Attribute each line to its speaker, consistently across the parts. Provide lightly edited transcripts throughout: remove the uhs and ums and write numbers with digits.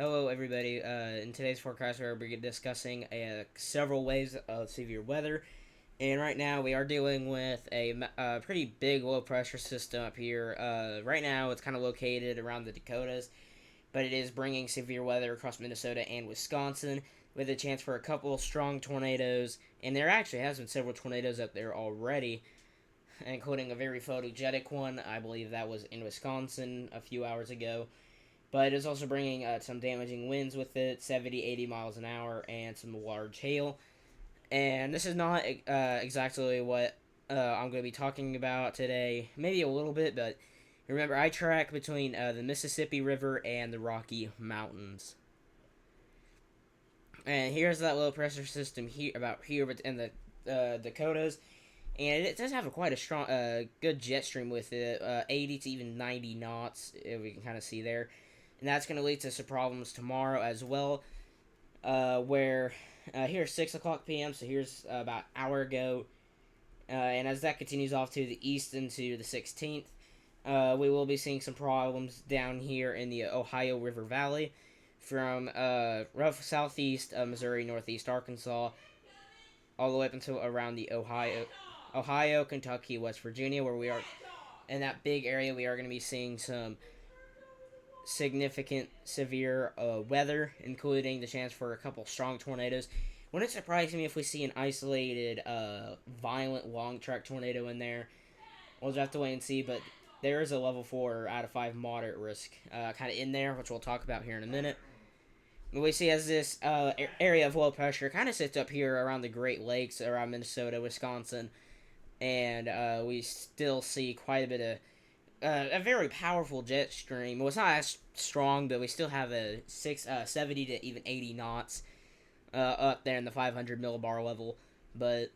Speaker 1: Hello, everybody. In today's forecast, we're going to be discussing several ways of severe weather. And right now, we are dealing with a pretty big low pressure system up here. Right now, it's kind of located around the Dakotas, but it is bringing severe weather across Minnesota and Wisconsin with a chance for a couple strong tornadoes. And there actually has been several tornadoes up there already, including a very photogenic one. I believe that was in Wisconsin a few hours ago. But it's also bringing some damaging winds with it, 70, 80 miles an hour, and some large hail. And this is not exactly what I'm going to be talking about today. Maybe a little bit, but remember, I track between the Mississippi River and the Rocky Mountains. And here's that low pressure system here, about here in the Dakotas. And it does have quite a strong, good jet stream with it, 80 to even 90 knots, if we can kind of see there. And that's going to lead to some problems tomorrow as well, where here's 6 o'clock p.m., so here's about an hour ago. And as that continues off to the east into the 16th, we will be seeing some problems down here in the Ohio River Valley from rough southeast Missouri, northeast Arkansas, all the way up until around the Ohio, Kentucky, West Virginia, where we are in that big area. We are going to be seeing some significant severe weather, including the chance for a couple strong tornadoes. Wouldn't surprise me if we see an isolated, violent long track tornado in there. We'll just have to wait and see, but there is a level 4 out of 5 moderate risk kind of in there, which we'll talk about here in a minute. We see as this area of low pressure kind of sits up here around the Great Lakes, around Minnesota, Wisconsin, and we still see quite a bit of a very powerful jet stream. Well, it's not as strong, but we still have a 70 to even 80 knots up there in the 500 millibar level. But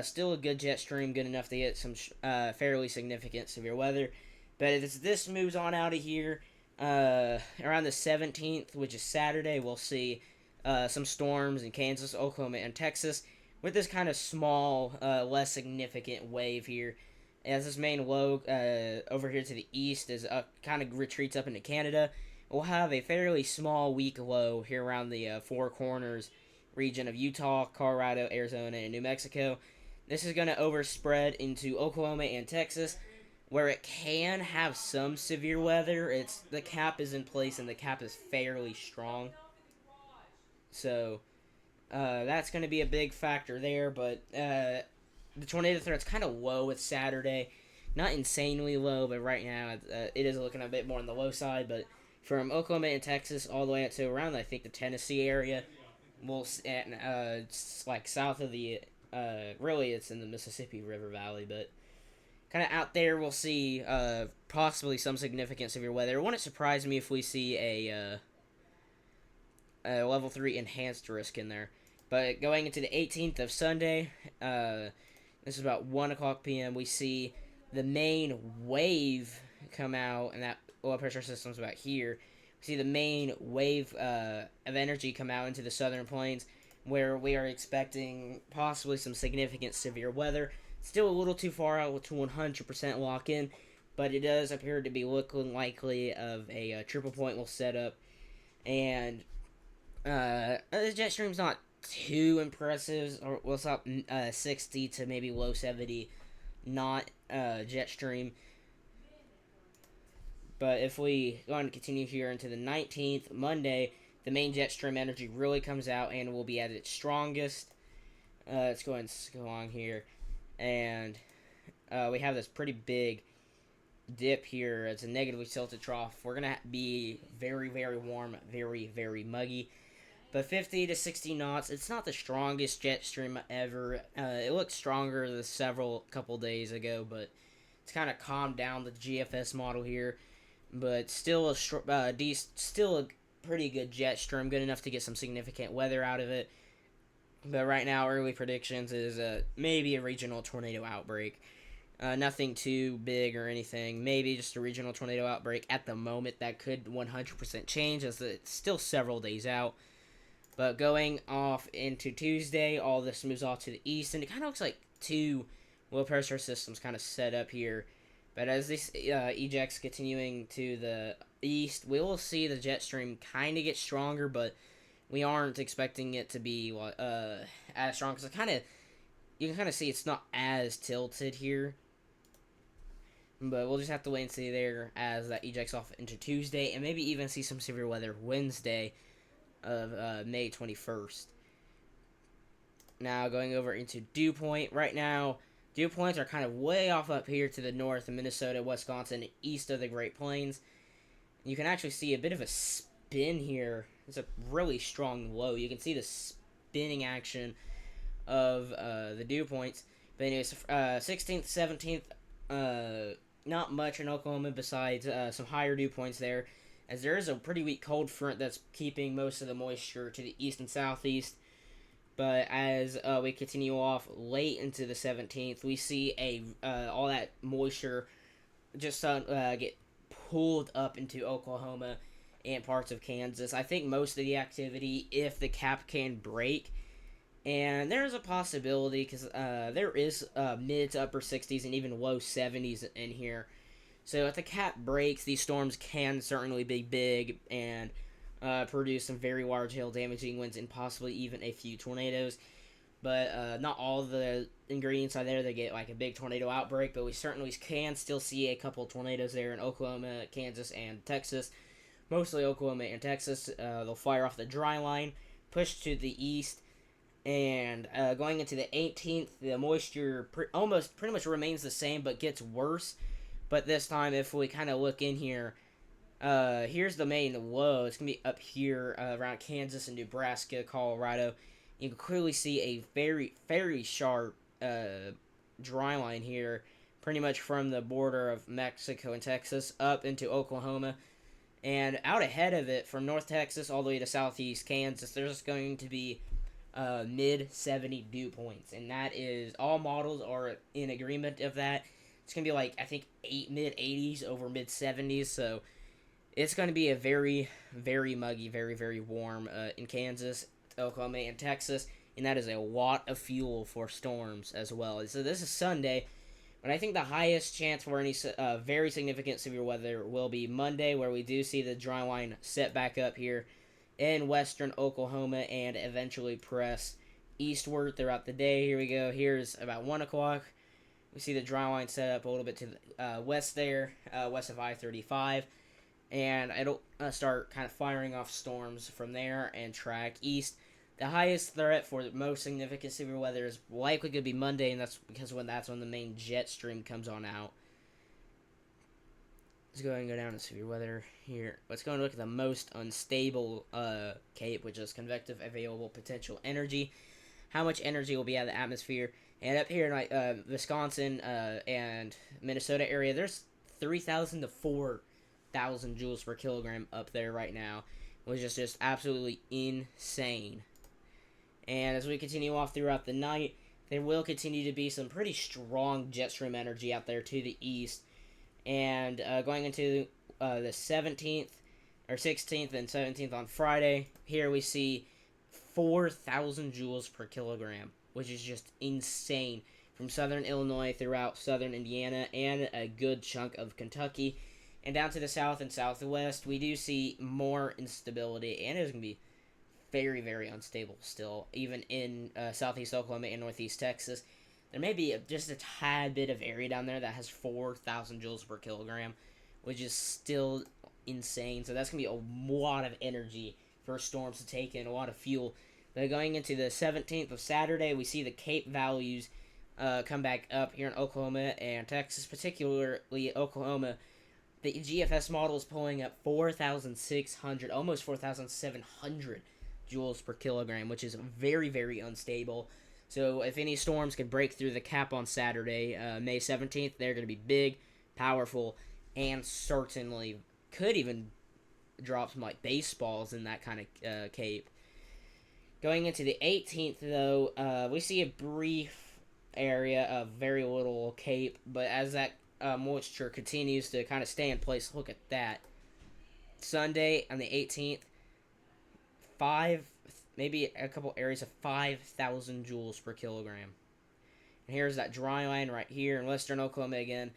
Speaker 1: still a good jet stream, good enough to get some fairly significant severe weather. But as this moves on out of here, around the 17th, which is Saturday, we'll see some storms in Kansas, Oklahoma, and Texas with this kind of small, less significant wave here. As this main low over here to the east is kind of retreats up into Canada, we'll have a fairly small weak low here around the Four Corners region of Utah, Colorado, Arizona, and New Mexico. This is going to overspread into Oklahoma and Texas, where it can have some severe weather. The cap is in place and the cap is fairly strong, so that's going to be a big factor there. But the tornado threat's kind of low with Saturday. Not insanely low, but right now it is looking a bit more on the low side. But from Oklahoma and Texas all the way up to around, I think, the Tennessee area, it's like south of the, really it's in the Mississippi River Valley, but kind of out there we'll see possibly some significant severe weather. It wouldn't surprise me if we see a level 3 enhanced risk in there. But going into the 18th of Sunday, this is about 1 o'clock p.m., we see the main wave come out, and that low pressure system's about here. We see the main wave of energy come out into the southern plains, where we are expecting possibly some significant severe weather. Still a little too far out to 100% lock in, but it does appear to be looking likely of a triple point will set up. And the jet stream's not too impressive, or what's up, 60 to maybe low 70 knot jet stream. But if we go on to continue here into the 19th, Monday, the main jet stream energy really comes out and will be at its strongest. Let's go ahead and go on here. And we have this pretty big dip here. It's a negatively tilted trough. We're going to be very, very warm, very, very muggy. But 50 to 60 knots, it's not the strongest jet stream ever. It looked stronger couple days ago, but it's kind of calmed down the GFS model here. But still still a pretty good jet stream, good enough to get some significant weather out of it. But right now, early predictions is maybe a regional tornado outbreak. Nothing too big or anything. Maybe just a regional tornado outbreak at the moment. That could 100% change as it's still several days out. But going off into Tuesday, all this moves off to the east, and it kind of looks like two low pressure systems kind of set up here. But as this ejects continuing to the east, we will see the jet stream kind of get stronger, but we aren't expecting it to be as strong because you can kind of see it's not as tilted here. But we'll just have to wait and see there as that ejects off into Tuesday, and maybe even see some severe weather Wednesday of May 21st. Now going over into dew point. Right now, dew points are kind of way off up here to the north of Minnesota, Wisconsin, east of the Great Plains. You can actually see a bit of a spin here. It's a really strong low. You can see the spinning action of the dew points. But anyways, 16th, 17th, not much in Oklahoma besides some higher dew points there, as there is a pretty weak cold front that's keeping most of the moisture to the east and southeast. But as we continue off late into the 17th, we see all that moisture just get pulled up into Oklahoma and parts of Kansas. I think most of the activity, if the cap can break, and there's a possibility because there is mid to upper 60s and even low 70s in here. So if the cap breaks, these storms can certainly be big and produce some very large hail damaging winds and possibly even a few tornadoes. But not all the ingredients are there to get like a big tornado outbreak, but we certainly can still see a couple tornadoes there in Oklahoma, Kansas, and Texas. Mostly Oklahoma and Texas. They'll fire off the dry line, push to the east, and going into the 18th, the moisture pretty much remains the same but gets worse. But this time, if we kind of look in here, here's the main low. It's going to be up here around Kansas and Nebraska, Colorado. You can clearly see a very, very sharp dry line here, pretty much from the border of Mexico and Texas up into Oklahoma. And out ahead of it, from North Texas all the way to Southeast Kansas, there's going to be mid 70 dew points. And that is, all models are in agreement of that. It's going to be like, I think, mid 80s over mid 70s. So it's going to be a very, very muggy, very, very warm in Kansas, Oklahoma, and Texas. And that is a lot of fuel for storms as well. So this is Sunday. But I think the highest chance for any very significant severe weather will be Monday, where we do see the dry line set back up here in western Oklahoma and eventually press eastward throughout the day. Here we go. Here's about 1 o'clock. We see the dry line set up a little bit to the west there, west of I-35. And it'll start kind of firing off storms from there and track east. The highest threat for the most significant severe weather is likely going to be Monday, and that's because that's when the main jet stream comes on out. Let's go ahead and go down to severe weather here. Let's go and look at the most unstable CAPE, which is convective available potential energy. How much energy will be out of the atmosphere. And up here in Wisconsin and Minnesota area, there's 3,000 to 4,000 joules per kilogram up there right now, which is just absolutely insane. And as we continue off throughout the night, there will continue to be some pretty strong jet stream energy out there to the east. And going into the 17th, or 16th and 17th on Friday, here we see 4,000 joules per kilogram, which is just insane. From southern Illinois throughout southern Indiana and a good chunk of Kentucky. And down to the south and southwest, we do see more instability, and it's going to be very, very unstable still, even in southeast Oklahoma and northeast Texas. There may be just a tad bit of area down there that has 4,000 joules per kilogram, which is still insane. So that's going to be a lot of energy for storms to take in, a lot of fuel. But going into the 17th of Saturday, we see the CAPE values come back up here in Oklahoma and Texas, particularly Oklahoma. The GFS model is pulling up 4,600, almost 4,700 joules per kilogram, which is very, very unstable. So if any storms could break through the cap on Saturday, May 17th, they're going to be big, powerful, and certainly could even drop some like baseballs in that kind of CAPE. Going into the 18th, though, we see a brief area of very little CAPE, but as that moisture continues to kind of stay in place, look at that. Sunday on the 18th, maybe a couple areas of 5,000 joules per kilogram. And here's that dry line right here in western Oklahoma again.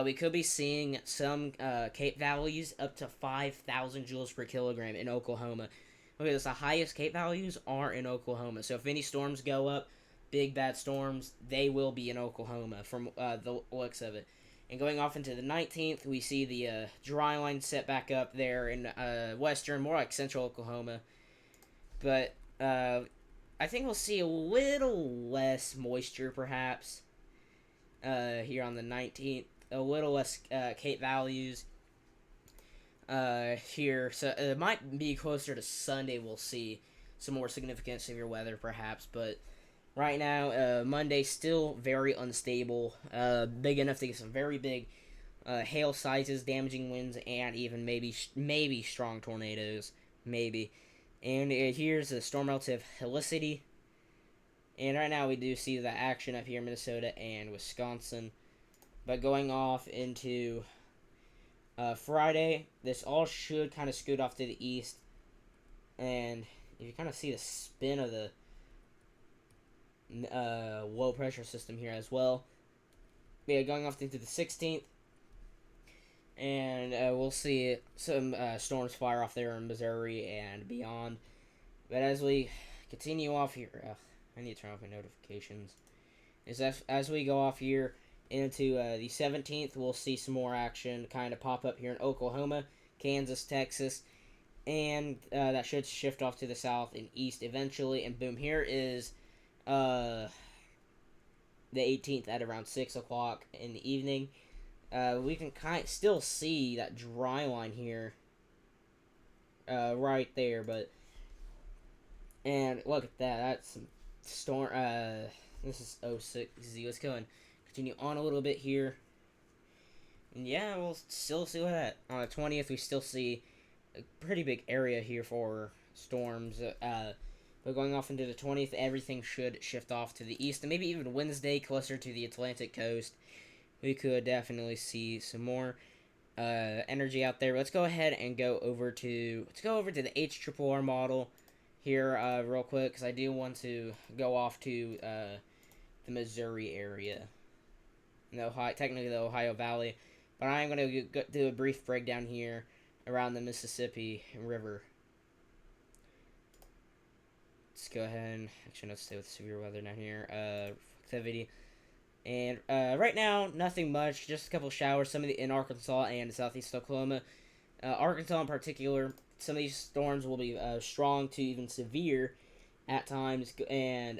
Speaker 1: We could be seeing some Cape values up to 5,000 joules per kilogram in Oklahoma. Look at this, the highest Cape values are in Oklahoma. So if any storms go up, big bad storms, they will be in Oklahoma from the looks of it. And going off into the 19th, we see the dry line set back up there in western, more like central Oklahoma. But I think we'll see a little less moisture, perhaps, here on the 19th. A little less Cape values here. So it might be closer to Sunday. We'll see some more significant severe weather, perhaps. But right now, Monday still very unstable. Big enough to get some very big hail sizes, damaging winds, and even maybe strong tornadoes. Maybe. And here's the storm relative helicity. And right now we do see the action up here in Minnesota and Wisconsin. But going off into Friday, this all should kind of scoot off to the east. And you kind of see the spin of the low pressure system here as well. But yeah, going off into the 16th. And we'll see some storms fire off there in Missouri and beyond. But as we continue off here, I need to turn off my notifications. As we go off here into the 17th, we'll see some more action kind of pop up here in Oklahoma, Kansas, Texas. And that should shift off to the south and east eventually. And boom, here is the 18th at around 6 o'clock in the evening. We can still see that dry line here right there, but and look at that, that's some storm. This is 06Z. Let's go and continue on a little bit here. And yeah, we'll still see what that on the 20th. We still see a pretty big area here for storms. But going off into the 20th, everything should shift off to the east, and maybe even Wednesday closer to the Atlantic coast. We could definitely see some more energy out there. Let's go ahead and go over to the HRRR model here real quick, because I do want to go off to the Missouri area, technically the Ohio Valley, but I am going to do a brief breakdown here around the Mississippi River. Let's go ahead and actually let's stay with severe weather down here. Activity. And right now, nothing much. Just a couple showers. Some of in Arkansas and southeast Oklahoma. Arkansas in particular, some of these storms will be strong to even severe at times. And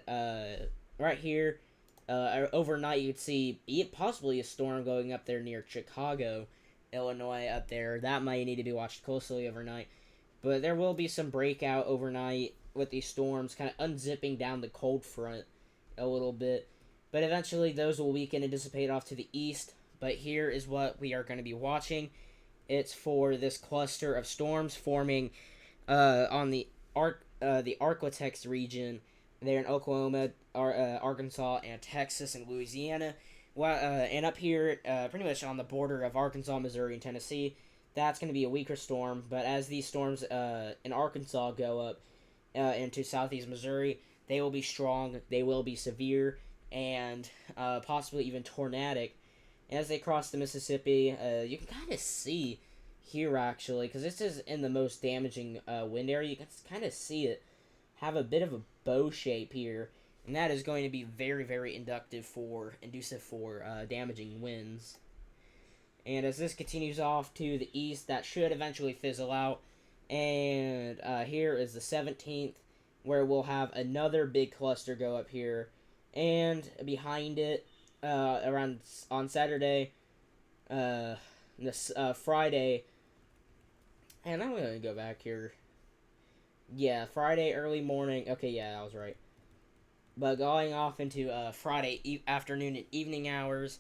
Speaker 1: right here, overnight, you could see possibly a storm going up there near Chicago, Illinois, up there. That might need to be watched closely overnight. But there will be some breakout overnight with these storms kind of unzipping down the cold front a little bit. But eventually those will weaken and dissipate off to the east. But here is what we are going to be watching. It's for this cluster of storms forming on the Arklatex region there in Oklahoma, Arkansas, and Texas and Louisiana. And up here, pretty much on the border of Arkansas, Missouri, and Tennessee, that's going to be a weaker storm. But as these storms in Arkansas go up into southeast Missouri, they will be strong, they will be severe, and possibly even tornadic. As they cross the Mississippi, you can kind of see here, actually, because this is in the most damaging wind area. You can kind of see it have a bit of a bow shape here, and that is going to be very, very inducive for damaging winds. And as this continues off to the east, that should eventually fizzle out. And here is the 17th, where we'll have another big cluster go up here. And behind it, around on Saturday, Friday, and I'm going to go back here. Yeah, Friday early morning. Okay, yeah, I was right. But going off into Friday afternoon and evening hours,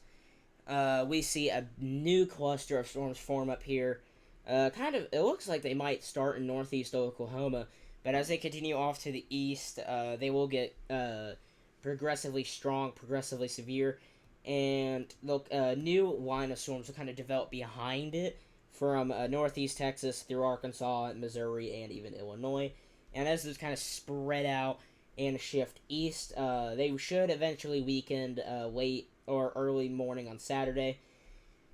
Speaker 1: we see a new cluster of storms form up here. It looks like they might start in northeast Oklahoma, but as they continue off to the east, they will get progressively strong, progressively severe, and the new line of storms will kind of develop behind it from northeast Texas through Arkansas, Missouri, and even Illinois. And as those kind of spread out and shift east, they should eventually weaken late or early morning on Saturday.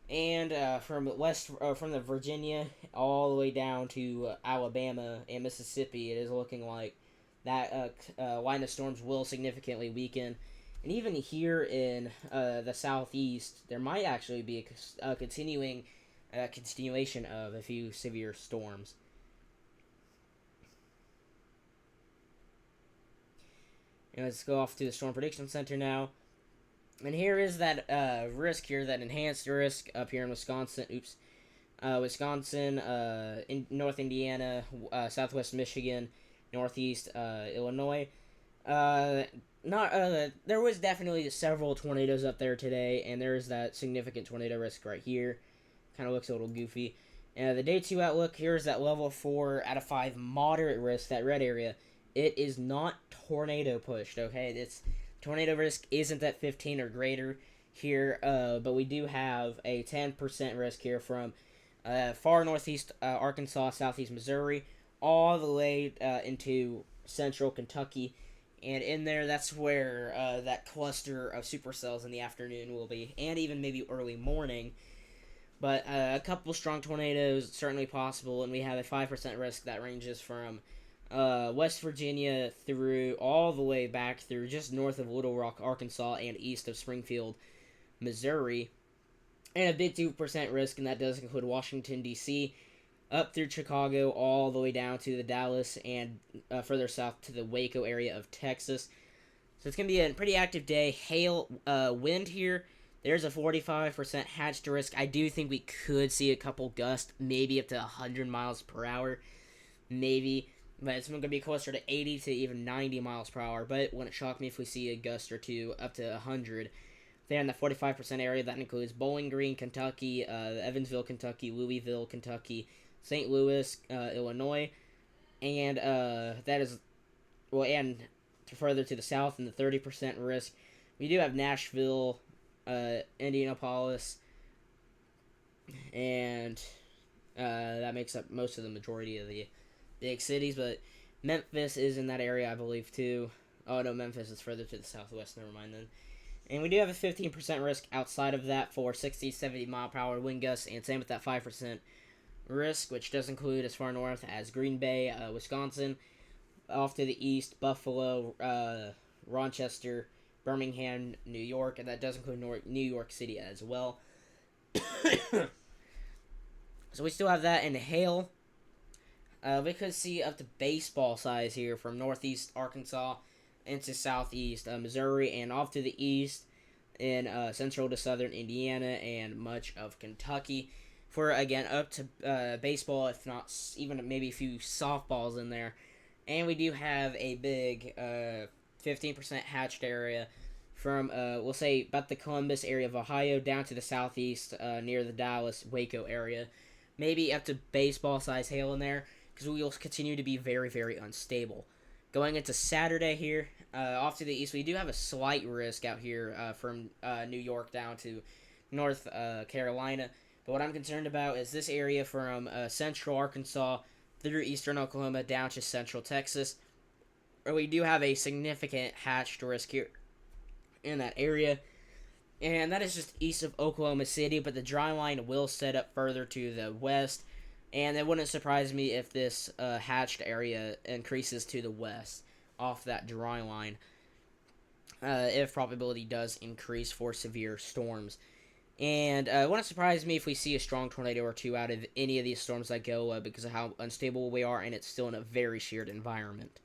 Speaker 1: And from the Virginia all the way down to Alabama and Mississippi, it is looking like that line of storms will significantly weaken. And even here in the southeast, there might actually be a continuation of a few severe storms. And let's go off to the Storm Prediction Center now. And here is that risk here, that enhanced risk up here in Wisconsin. Wisconsin, in North Indiana, Southwest Michigan, Northeast Illinois. Not There was definitely several tornadoes up there today, and there's that significant tornado risk right here. Kind of looks a little goofy. The day 2 outlook, here's that level 4 out of 5 moderate risk, that red area. It is not tornado pushed, okay? It's tornado risk isn't at 15 or greater here, but we do have a 10% risk here from far northeast Arkansas, southeast Missouri, all the way into central Kentucky. And in there, that's where that cluster of supercells in the afternoon will be, and even maybe early morning. But a couple strong tornadoes certainly possible, and we have a 5% risk that ranges from West Virginia through all the way back through just north of Little Rock, Arkansas, and east of Springfield, Missouri. And a big 2% risk, and that does include Washington, D.C., up through Chicago, all the way down to the Dallas, and further south to the Waco area of Texas. So it's going to be a pretty active day. Hail, wind here. There's a 45% hatched risk. I do think we could see a couple gusts, maybe up to 100 miles per hour. Maybe. But it's going to be closer to 80 to even 90 miles per hour. But it wouldn't shock me if we see a gust or two up to 100. There in the 45% area, that includes Bowling Green, Kentucky, Evansville, Kentucky, Louisville, Kentucky, St. Louis, Illinois. And that is, well, and further to the south in the 30% risk, we do have Nashville, Indianapolis, and that makes up most of the majority of the big cities, but Memphis is in that area, I believe, too. Oh, no, Memphis is further to the southwest, never mind then. And we do have a 15% risk outside of that for 60, 70 mile per hour wind gusts, and same with that 5% risk, which does include as far north as Green Bay, Wisconsin, off to the east, Buffalo, Rochester, Birmingham, New York, and that does include New York City as well. So we still have that in hail. We could see up to baseball size here from northeast Arkansas into southeast Missouri, and off to the east in central to southern Indiana and much of Kentucky. For, again, up to baseball, if not even maybe a few softballs in there. And we do have a big 15% hatched area from, we'll say, about the Columbus area of Ohio down to the southeast near the Dallas, Waco area. Maybe up to baseball-sized hail in there, because we will continue to be very, very unstable. Going into Saturday here, off to the east, we do have a slight risk out here from New York down to North Carolina. But what I'm concerned about is this area from central Arkansas through eastern Oklahoma down to central Texas, where we do have a significant hatched risk here in that area. And that is just east of Oklahoma City, but the dry line will set up further to the west. And it wouldn't surprise me if this hatched area increases to the west off that dry line, if probability does increase for severe storms. And it wouldn't surprise me if we see a strong tornado or two out of any of these storms that go because of how unstable we are, and it's still in a very sheared environment.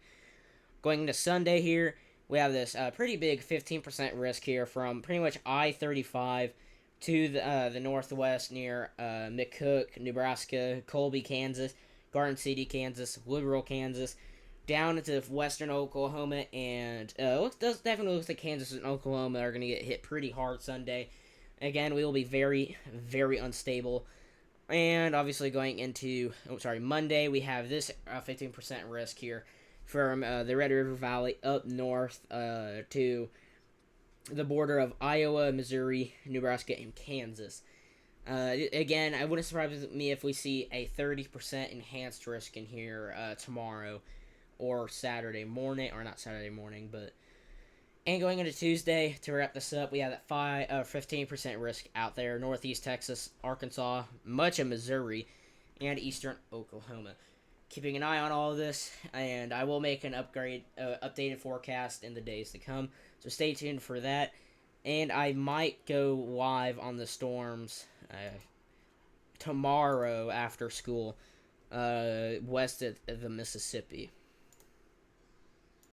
Speaker 1: Going into Sunday here, we have this pretty big 15% risk here from pretty much I-35 to the northwest near McCook, Nebraska, Colby, Kansas, Garden City, Kansas, Woodrow, Kansas, down into western Oklahoma, and definitely looks like Kansas and Oklahoma are going to get hit pretty hard Sunday. Again, we will be very, very unstable. And obviously going into, Monday, we have this 15% risk here from the Red River Valley up north to the border of Iowa, Missouri, Nebraska, and Kansas. Again, I wouldn't surprise me if we see a 30% enhanced risk in here tomorrow or Saturday morning, or not Saturday morning, but And going into Tuesday, to wrap this up, we have that 15% risk out there. Northeast Texas, Arkansas, much of Missouri, and eastern Oklahoma. Keeping an eye on all of this, and I will make an updated forecast in the days to come. So stay tuned for that. And I might go live on the storms tomorrow after school, west of the Mississippi.